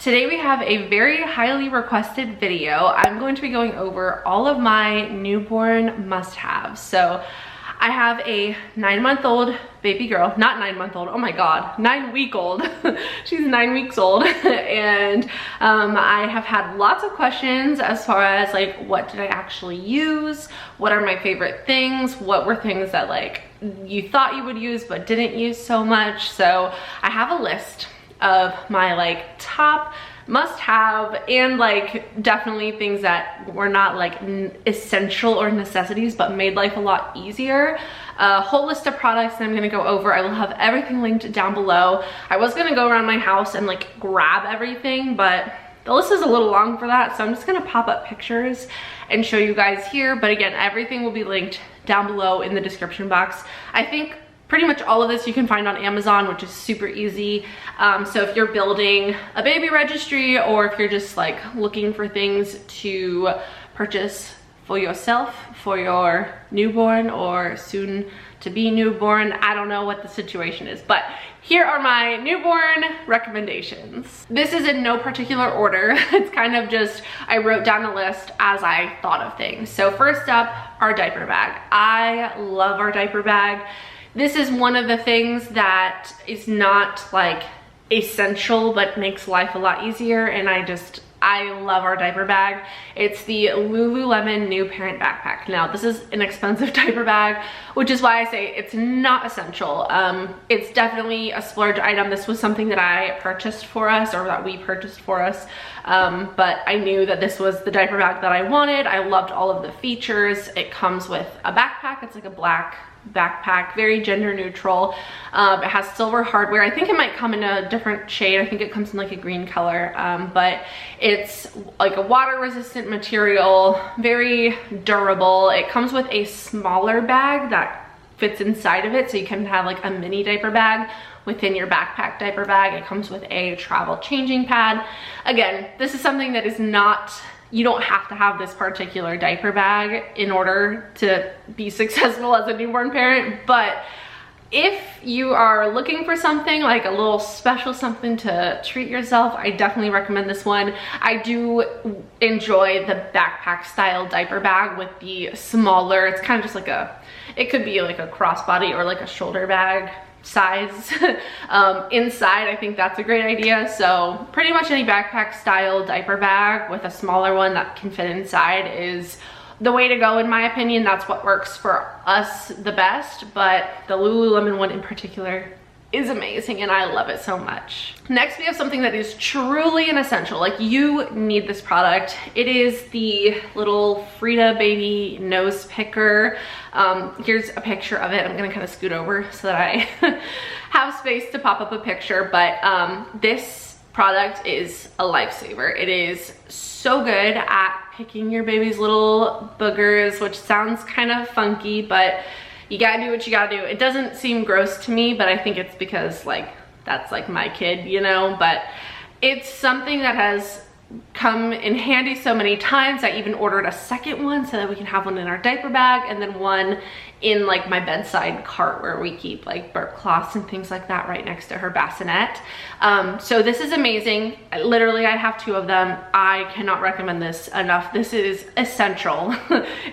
Today we have a very highly requested video. I'm going to be going over all of my newborn must-haves. So I have a 9-month-old baby girl, not 9-month-old, oh my god, 9-week-old. She's 9 weeks old. And I have had lots of questions as far as like, what did I actually use? What are my favorite things? What were things that like you thought you would use but didn't use so much? So I have a list of my like top must-have and like definitely things that were not like essential or necessities but made life a lot easier. A whole list of products that I'm gonna go over. I will have everything linked down below. I was gonna go around my house and like grab everything, but the list is a little long for that, so I'm just gonna pop up pictures and show you guys here. But again, everything will be linked down below in the description box. I think pretty much all of this you can find on Amazon, which is super easy. So if you're building a baby registry, or if you're just like looking for things to purchase for yourself, for your newborn or soon to be newborn, I don't know what the situation is, but here are my newborn recommendations. This is in no particular order. It's kind of just, I wrote down a list as I thought of things. So first up, our diaper bag. I love our diaper bag. This is one of the things that is not like essential but makes life a lot easier, and I love our diaper bag. It's the Lululemon New Parent Backpack. Now this is an expensive diaper bag, which is why I say it's not essential. It's definitely a splurge item. This was something that I purchased for us, or that we purchased for us, but I knew that this was the diaper bag that I wanted. I loved all of the features. It comes with a backpack. It's like a black backpack, very gender neutral. It has silver hardware. I think it might come in a different shade. I think it comes in like a green color, but it's like a water resistant material, very durable. It comes with a smaller bag that fits inside of it, so you can have like a mini diaper bag within your backpack diaper bag. It comes with a travel changing pad. Again, this is something that is not, you don't have to have this particular diaper bag in order to be successful as a newborn parent, but if you are looking for something like a little special something to treat yourself, I definitely recommend this one. I do enjoy the backpack style diaper bag with the smaller, it's kind of just like it could be like a crossbody or like a shoulder bag size inside. I think that's a great idea. So pretty much any backpack style diaper bag with a smaller one that can fit inside is the way to go, in my opinion. That's what works for us the best, but the Lululemon one in particular is amazing and I love it so much. Next, we have something that is truly an essential. Like, you need this product. It is the little Frida baby nose picker. Here's a picture of it. I'm gonna kind of scoot over so that I have space to pop up a picture, but this product is a lifesaver. It is so good at picking your baby's little boogers, which sounds kind of funky, but you gotta do what you gotta do. It doesn't seem gross to me, but I think it's because like that's like my kid, you know, but it's something that has come in handy so many times. I even ordered a second one so that we can have one in our diaper bag, and then one in like my bedside cart where we keep like burp cloths and things like that right next to her bassinet. So this is amazing. Literally, I have 2 of them. I cannot recommend this enough. This is essential.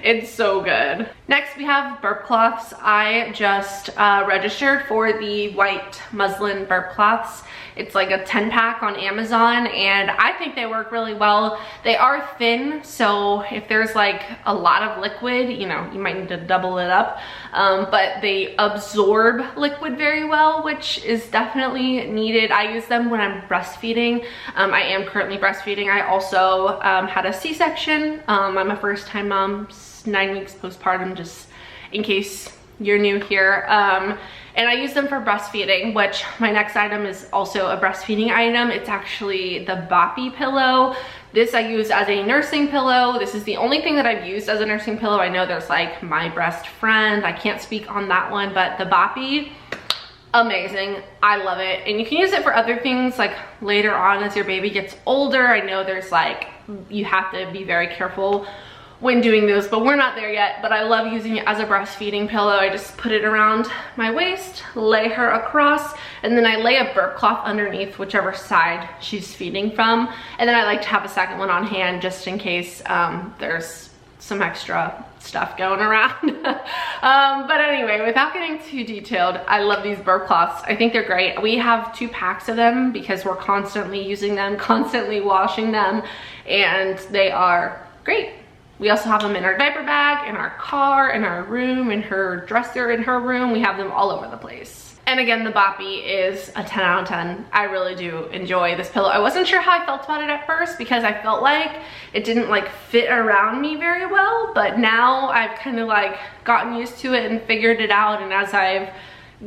It's so good. Next, we have burp cloths. I just registered for the white muslin burp cloths. It's like a 10-pack on Amazon, and I think they work really well. They are thin, so if there's like a lot of liquid, you know, you might need to double it up. But they absorb liquid very well, which is definitely needed. I use them when I'm breastfeeding. I am currently breastfeeding. I also had a C-section. I'm a first-time mom, 9 weeks postpartum, just in case you're new here. And I use them for breastfeeding, which my next item is also a breastfeeding item. It's actually the Boppy pillow. This I use as a nursing pillow. This is the only thing that I've used as a nursing pillow. I know there's like My Breast Friend. I can't speak on that one, but the Boppy, amazing. I love it. And you can use it for other things like later on as your baby gets older. I know there's like, you have to be very careful when doing those, but we're not there yet. But I love using it as a breastfeeding pillow. I just put it around my waist, lay her across, and then I lay a burp cloth underneath whichever side she's feeding from. And then I like to have a second one on hand just in case there's some extra stuff going around. But anyway, without getting too detailed, I love these burp cloths. I think they're great. We have 2 packs of them because we're constantly using them, constantly washing them, and they are great. We also have them in our diaper bag, in our car, in our room, in her dresser, in her room. We have them all over the place. And again, the Boppy is a 10 out of 10. I really do enjoy this pillow. I wasn't sure how I felt about it at first because I felt like it didn't like fit around me very well, but now I've kind of like gotten used to it and figured it out. And as I've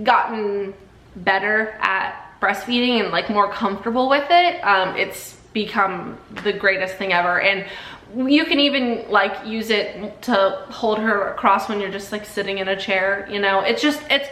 gotten better at breastfeeding and like more comfortable with it, it's become the greatest thing ever. And you can even like use it to hold her across when you're just like sitting in a chair, you know. It's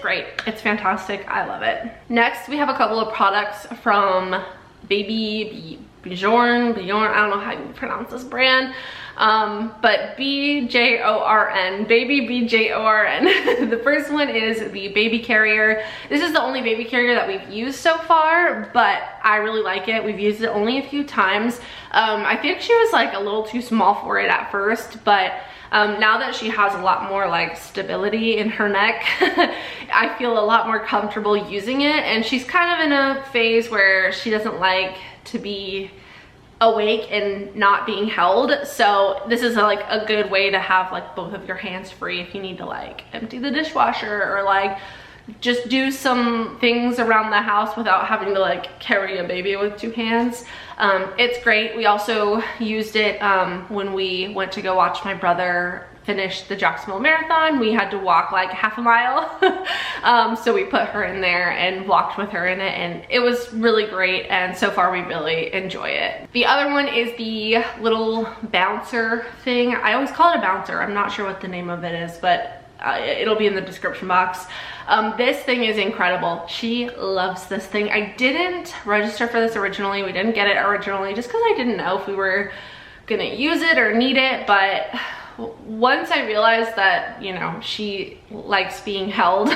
great. It's fantastic. I love it. Next, we have a couple of products from Baby Bjorn. I don't know how you pronounce this brand. But B-J-O-R-N, Baby B-J-O-R-N. The first one is the baby carrier. This is the only baby carrier that we've used so far, but I really like it. We've used it only a few times. I think she was like a little too small for it at first, but now that she has a lot more like stability in her neck, I feel a lot more comfortable using it. And she's kind of in a phase where she doesn't like to be awake and not being held, so this is like a good way to have like both of your hands free if you need to like empty the dishwasher or like just do some things around the house without having to like carry a baby with 2 hands. It's great. We also used it when we went to go watch my brother finish the Jacksonville Marathon. We had to walk like half a mile. So we put her in there and walked with her in it, and it was really great, and so far we really enjoy it. The other one is the little bouncer thing. I always call it a bouncer. I'm not sure what the name of it is, but it'll be in the description box. This thing is incredible. She loves this thing. I didn't register for this originally. We didn't get it originally just because I didn't know if we were gonna use it or need it, but once I realized that, you know, she likes being held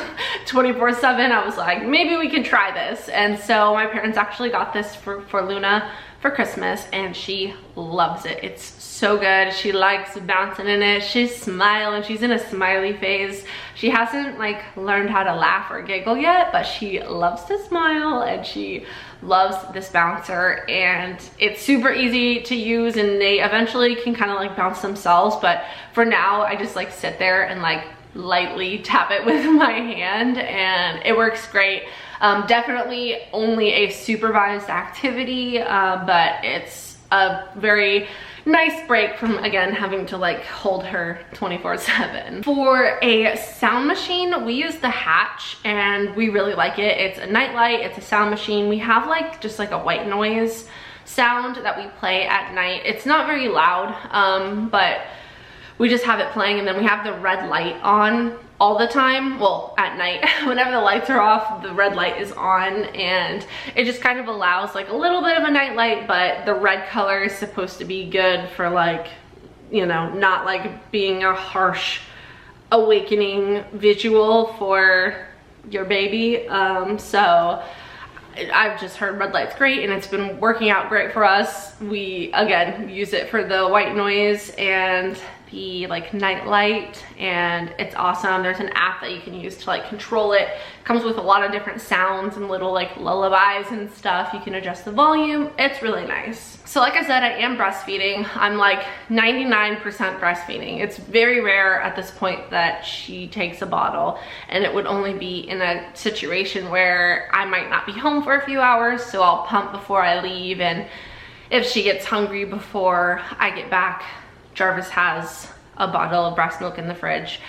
24/7, I was like, maybe we can try this. And so my parents actually got this for Luna for Christmas, and she loves it. It's so good. She likes bouncing in it. She's smiling. She's in a smiley phase. She hasn't like learned how to laugh or giggle yet, but she loves to smile, and she loves this bouncer, and it's super easy to use, and they eventually can kind of like bounce themselves. But for now, I just like sit there and like lightly tap it with my hand, and it works great. Definitely only a supervised activity, but it's a very nice break from, again, having to like hold her 24/7. For a sound machine, we use the Hatch, and we really like it. It's a nightlight, it's a sound machine. We have like just like a white noise sound that we play at night. It's not very loud, but we just have it playing, and then we have the red light on all the time. Well, at night, whenever the lights are off, the red light is on, and it just kind of allows like a little bit of a night light, but the red color is supposed to be good for like, you know, not like being a harsh awakening visual for your baby. So I've just heard red light's great, and it's been working out great for us. We, again, use it for the white noise and the like night light, and it's awesome. There's an app that you can use to like control it. It comes with a lot of different sounds and little like lullabies and stuff. You can adjust the volume. It's really nice. So like I said, I am breastfeeding. I'm like 99% breastfeeding. It's very rare at this point that she takes a bottle, and it would only be in a situation where I might not be home for a few hours, so I'll pump before I leave, and if she gets hungry before I get back, Jarvis has a bottle of breast milk in the fridge.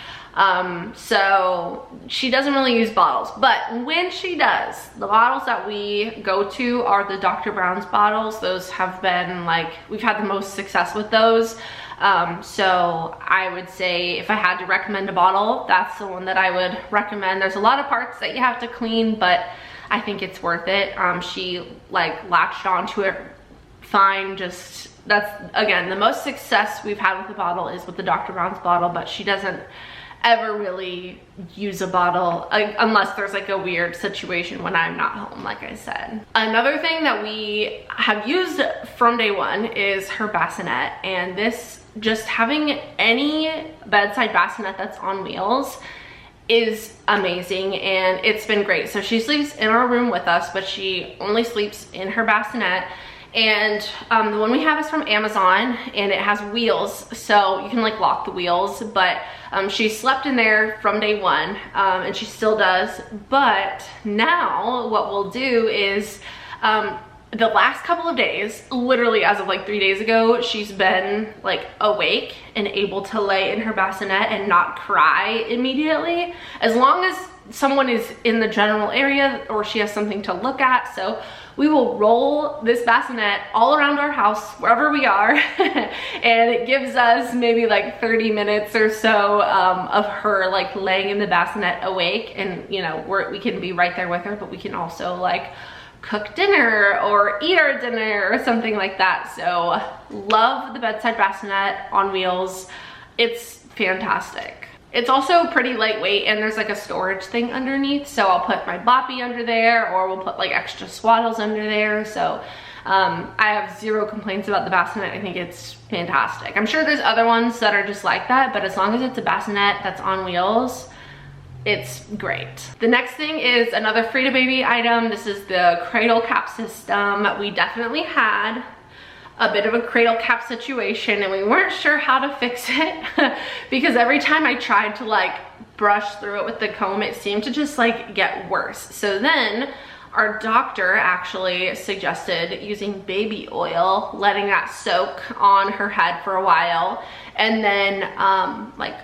So she doesn't really use bottles, but when she does, the bottles that we go to are the Dr. Brown's bottles. Those have been like, we've had the most success with those. So I would say if I had to recommend a bottle, that's the one that I would recommend. There's a lot of parts that you have to clean, but I think it's worth it. She like latched onto it fine, just that's again, the most success we've had with the bottle is with the Dr. Brown's bottle, but she doesn't ever really use a bottle unless there's like a weird situation when I'm not home, like I said. Another thing that we have used from day one is her bassinet, and this, just having any bedside bassinet that's on wheels is amazing, and it's been great. So she sleeps in our room with us, but she only sleeps in her bassinet. And the one we have is from Amazon, and it has wheels, so you can like lock the wheels, but she slept in there from day one, and she still does. But now what we'll do is the last couple of days, literally as of like 3 days ago, she's been like awake and able to lay in her bassinet and not cry immediately, as long as someone is in the general area or she has something to look at. So we will roll this bassinet all around our house, wherever we are, and it gives us maybe like 30 minutes or so of her like laying in the bassinet awake, and you know, we can be right there with her, but we can also like cook dinner or eat our dinner or something like that. So love the bedside bassinet on wheels. It's fantastic. It's also pretty lightweight, and there's like a storage thing underneath, so I'll put my boppy under there, or we'll put like extra swaddles under there. So I have zero complaints about the bassinet. I think it's fantastic. I'm sure there's other ones that are just like that, but as long as it's a bassinet that's on wheels, it's great. The next thing is another free to baby item. This is the cradle cap system. We definitely had a bit of a cradle cap situation, and we weren't sure how to fix it because every time I tried to like brush through it with the comb, it seemed to just like get worse. So then our doctor actually suggested using baby oil, letting that soak on her head for a while, and then like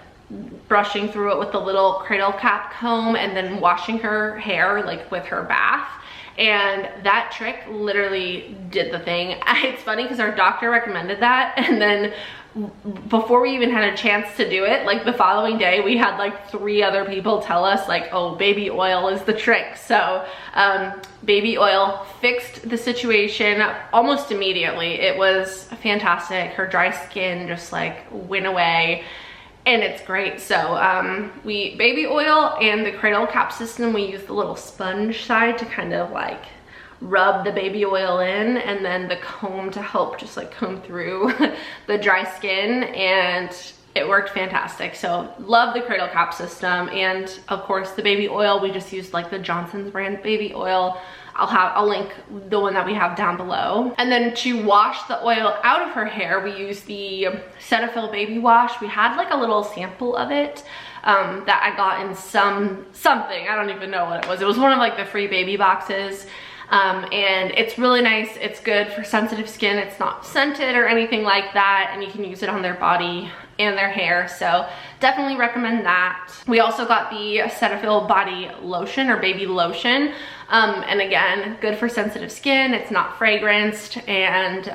brushing through it with the little cradle cap comb, and then washing her hair like with her bath. And that trick literally did the thing. It's funny because our doctor recommended that, and then before we even had a chance to do it, like the following day, we had like 3 other people tell us like, oh, baby oil is the trick. So baby oil fixed the situation almost immediately. It was fantastic. Her dry skin just like went away, and it's great. So we baby oil and the cradle cap system, we use the little sponge side to kind of like rub the baby oil in, and then the comb to help just like comb through the dry skin, and it worked fantastic. So love the cradle cap system. And of course the baby oil, we just used like the Johnson's brand baby oil. I'll link the one that we have down below. And then to wash the oil out of her hair, we use the Cetaphil baby wash. We had like a little sample of it that I got in something, I don't even know what it was. It was one of like the free baby boxes. And it's really nice. It's good for sensitive skin. It's not scented or anything like that, and you can use it on their body and their hair, so definitely recommend that. We also got the Cetaphil body lotion or baby lotion, and again, good for sensitive skin. It's not fragranced, and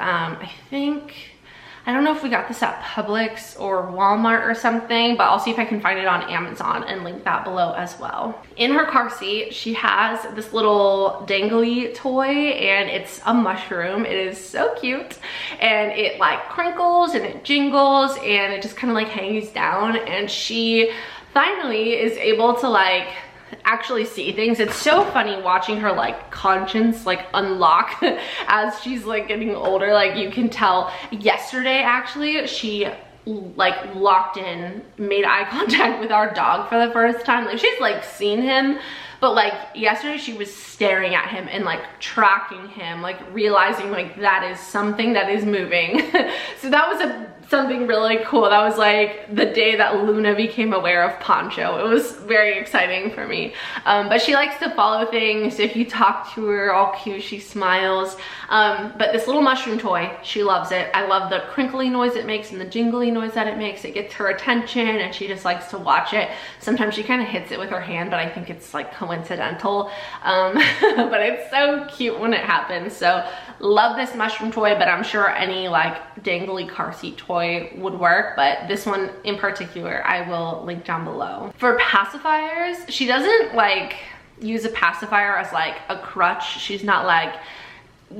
I don't know if we got this at Publix or Walmart or something, but I'll see if I can find it on Amazon and link that below as well. In her car seat, she has this little dangly toy, and it's a mushroom. It is so cute, and it like crinkles and it jingles, and it just kind of like hangs down, and she finally is able to like actually see things. It's so funny watching her like conscience like unlock as she's like getting older. Like you can tell. Yesterday actually, she like locked in, made eye contact with our dog for the first time. Like she's like seen him, but like yesterday she was staring at him and like tracking him, like realizing like that is something that is moving. So that was something really cool. That was like the day that Luna became aware of Poncho. It was very exciting for me. But she likes to follow things. If you talk to her, all cute, she smiles. But this little mushroom toy, she loves it. I love the crinkly noise it makes and the jingly noise that it makes. It gets her attention, and she just likes to watch it. Sometimes she kind of hits it with her hand, but I think it's like coincidental. But it's so cute when it happens. So love this mushroom toy, but I'm sure any like dangly car seat toy would work, but this one in particular I will link down below. For pacifiers, she doesn't like use a pacifier as like a crutch. She's not like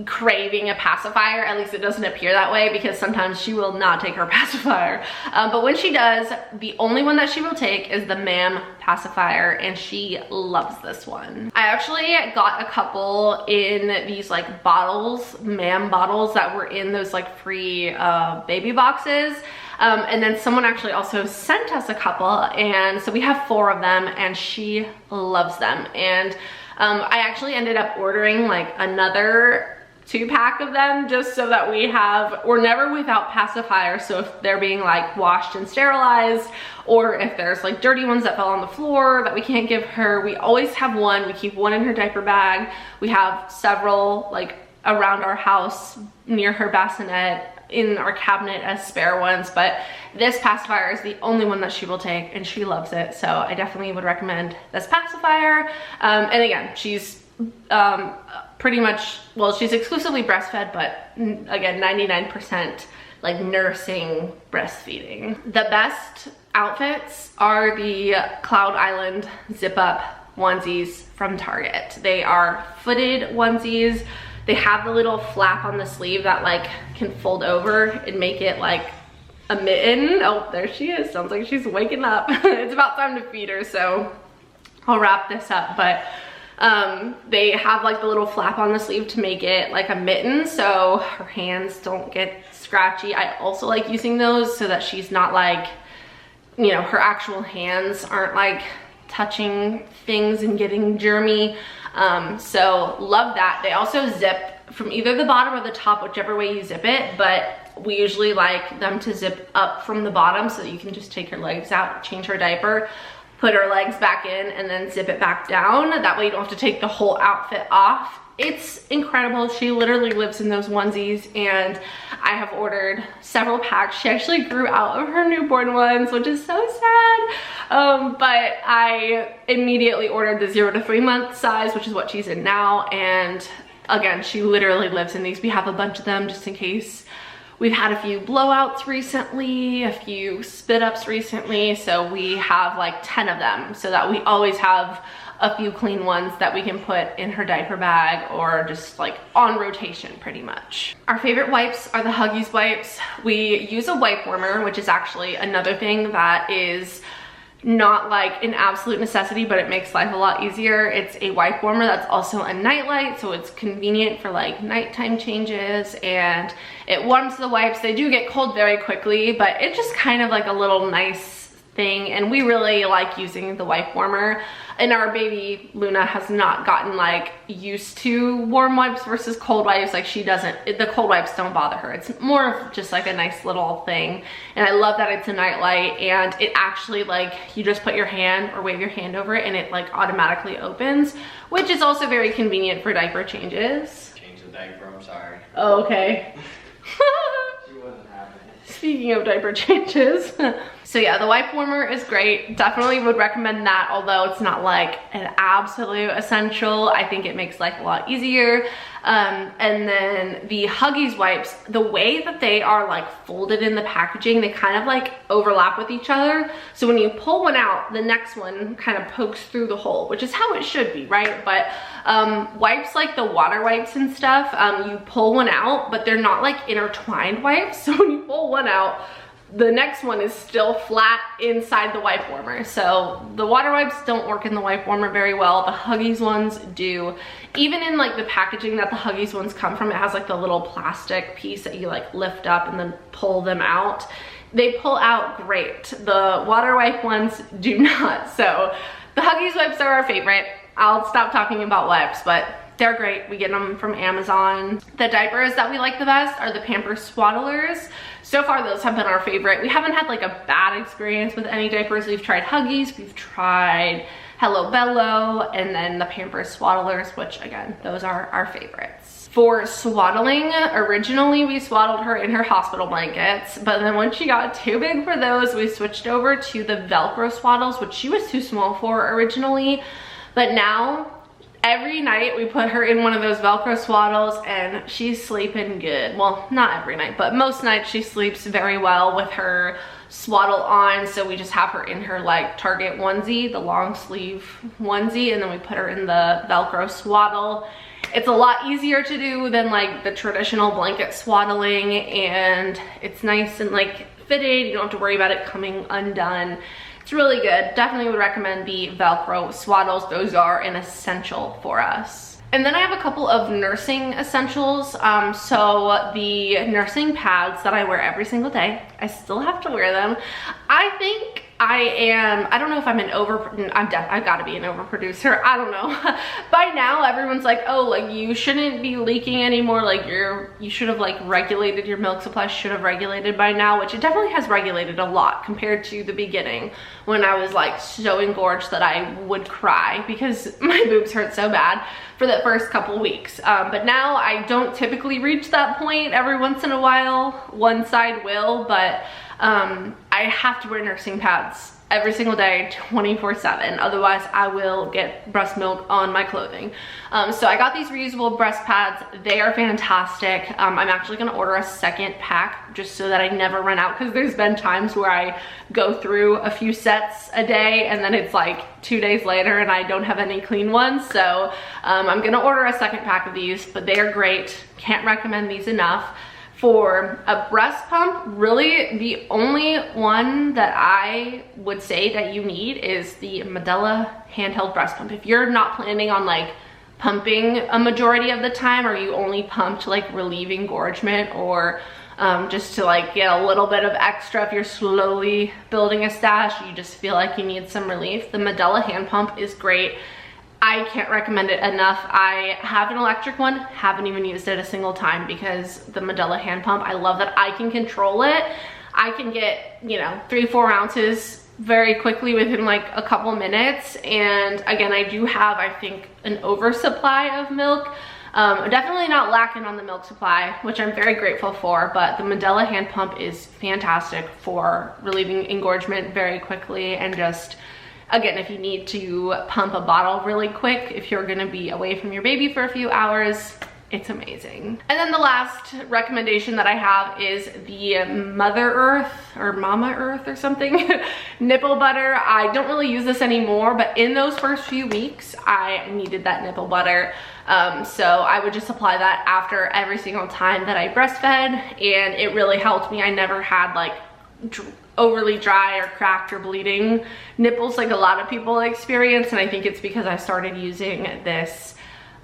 craving a pacifier. At least it doesn't appear that way, because sometimes she will not take her pacifier. But when she does, the only one that she will take is the Mam pacifier, and she loves this one. I actually got a couple in these like bottles, Mam bottles, that were in those like free baby boxes. And then someone actually also sent us a couple, and so we have 4 of them, and she loves them. And I actually ended up ordering like another 2-pack of them, just so that we're never without pacifiers. So if they're being like washed and sterilized, or if there's like dirty ones that fell on the floor that we can't give her, we always have one. We keep one in her diaper bag. We have several like around our house near her bassinet, in our cabinet as spare ones, but this pacifier is the only one that she will take, and she loves it. So I definitely would recommend this pacifier. And again, she's pretty much, well, she's exclusively breastfed, but again, 99% like nursing breastfeeding. The best outfits are the Cloud Island zip up onesies from Target. They are footed onesies. They have the little flap on the sleeve that like can fold over and make it like a mitten. Oh, there she is. Sounds like she's waking up. It's about time to feed her, so I'll wrap this up. But they have like the little flap on the sleeve to make it like a mitten, so her hands don't get scratchy. I also like using those so that she's not like, you know, her actual hands aren't like touching things and getting germy. So love that. They also zip from either the bottom or the top, whichever way you zip it, but we usually like them to zip up from the bottom so that you can just take her legs out, change her diaper, put her legs back in, and then zip it back down. That way you don't have to take the whole outfit off. It's incredible. She literally lives in those onesies, and I have ordered several packs. She actually grew out of her newborn ones, which is so sad. But I immediately ordered the 0 to 3 month size, which is what she's in now. And again, she literally lives in these. We have a bunch of them just in case. We've had a few blowouts recently, a few spit ups recently. So we have like 10 of them, so that we always have a few clean ones that we can put in her diaper bag, or just like on rotation pretty much. Our favorite wipes are the Huggies wipes. We use a wipe warmer, which is actually another thing that is not like an absolute necessity, but it makes life a lot easier. It's a wipe warmer that's also a nightlight, so it's convenient for like nighttime changes, and it warms the wipes. They do get cold very quickly, but it's just kind of like a little nice thing, and we really like using the wipe warmer. And our baby Luna has not gotten like used to warm wipes versus cold wipes. Like she doesn't, the cold wipes don't bother her. It's more of just like a nice little thing. And I love that it's a nightlight, and it actually like, you just put your hand or wave your hand over it and it like automatically opens, which is also very convenient for diaper changes. Change the diaper, I'm sorry. Oh, okay. She wasn't having it. Speaking of diaper changes. So yeah, the wipe warmer is great. Definitely would recommend that, although it's not like an absolute essential. I think it makes life a lot easier. And then the Huggies wipes, the way that they are like folded in the packaging, they kind of like overlap with each other. So when you pull one out, the next one kind of pokes through the hole, which is how it should be, right? But wipes like the water wipes and stuff, you pull one out, but they're not like intertwined wipes. So when you pull one out, the next one is still flat inside the wipe warmer. So the water wipes don't work in the wipe warmer very well. The Huggies ones do. Even in like the packaging that the Huggies ones come from, it has like the little plastic piece that you like lift up and then pull them out. They pull out great. The water wipe ones do not. So the Huggies wipes are our favorite. I'll stop talking about wipes, but they're great. We get them from Amazon. The diapers that we like the best are the Pampers Swaddlers. So far, those have been our favorite. We haven't had like a bad experience with any diapers. We've tried Huggies, we've tried Hello Bello, and then the Pampers Swaddlers, which again, those are our favorites. For swaddling, originally we swaddled her in her hospital blankets, but then when she got too big for those, we switched over to the Velcro swaddles, which she was too small for originally. But now, Every night we put her in one of those Velcro swaddles and she's sleeping good. Well, not every night, but most nights she sleeps very well with her swaddle on. So we just have her in her like Target onesie, the long sleeve onesie, and then we put her in the Velcro swaddle. It's a lot easier to do than like the traditional blanket swaddling, and it's nice and like fitted. You don't have to worry about it coming undone. It's really good. Definitely would recommend the Velcro swaddles. Those are an essential for us. And then I have a couple of nursing essentials. So the nursing pads that I wear every single day, I still have to wear them. I think I don't know if I'm I've got to be an overproducer. I don't know. By now, everyone's like, oh, like you shouldn't be leaking anymore. Like you should have like regulated your milk supply, should have regulated by now, which it definitely has regulated a lot compared to the beginning when I was like so engorged that I would cry because my boobs hurt so bad for the first couple weeks. But now I don't typically reach that point. Every once in a while, one side will, but I have to wear nursing pads every single day, 24/7. Otherwise, I will get breast milk on my clothing. So I got these reusable breast pads. They are fantastic. I'm actually gonna order a second pack just so that I never run out, because there's been times where I go through a few sets a day and then it's like 2 days later and I don't have any clean ones. So I'm gonna order a second pack of these, but they are great. Can't recommend these enough. For a breast pump, really the only one that I would say that you need is the Medela handheld breast pump. If you're not planning on like pumping a majority of the time, or you only pump to like relieve engorgement, or just to like get a little bit of extra, if you're slowly building a stash, you just feel like you need some relief, the Medela hand pump is great. I can't recommend it enough. I have an electric one, haven't even used it a single time, because the Medela hand pump, I love that I can control it. I can get, you know, 3-4 ounces very quickly within like a couple minutes. And again, I do have, I think, an oversupply of milk. Definitely not lacking on the milk supply, which I'm very grateful for, but the Medela hand pump is fantastic for relieving engorgement very quickly, and just, again, if you need to pump a bottle really quick, if you're gonna be away from your baby for a few hours, it's amazing. And then the last recommendation that I have is the Mother Earth or Mama Earth or something nipple butter. I don't really use this anymore, but in those first few weeks, I needed that nipple butter. So I would just apply that after every single time that I breastfed, and it really helped me. I never had like overly dry or cracked or bleeding nipples like a lot of people experience, and I think it's because I started using this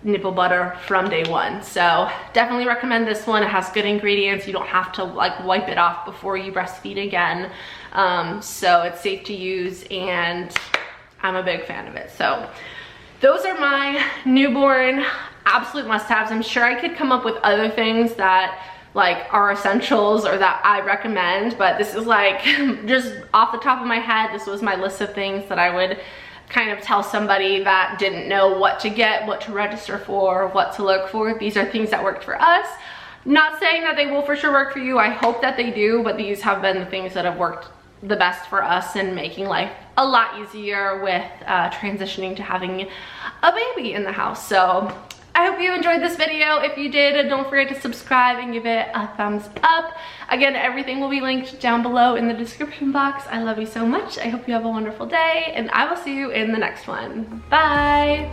nipple butter from day one. So definitely recommend this one. It has good ingredients. You don't have to like wipe it off before you breastfeed again. So it's safe to use, and I'm a big fan of it. So those are my newborn absolute must-haves. I'm sure I could come up with other things that like are essentials or that I recommend, but this is like just off the top of my head, this was my list of things that I would kind of tell somebody that didn't know what to get, what to register for, what to look for. These are things that worked for us. Not saying that they will for sure work for you. I hope that they do, but these have been the things that have worked the best for us in making life a lot easier with transitioning to having a baby in the house. So I hope you enjoyed this video. If you did, don't forget to subscribe and give it a thumbs up. Again, everything will be linked down below in the description box. I love you so much. I hope you have a wonderful day, and I will see you in the next one. Bye.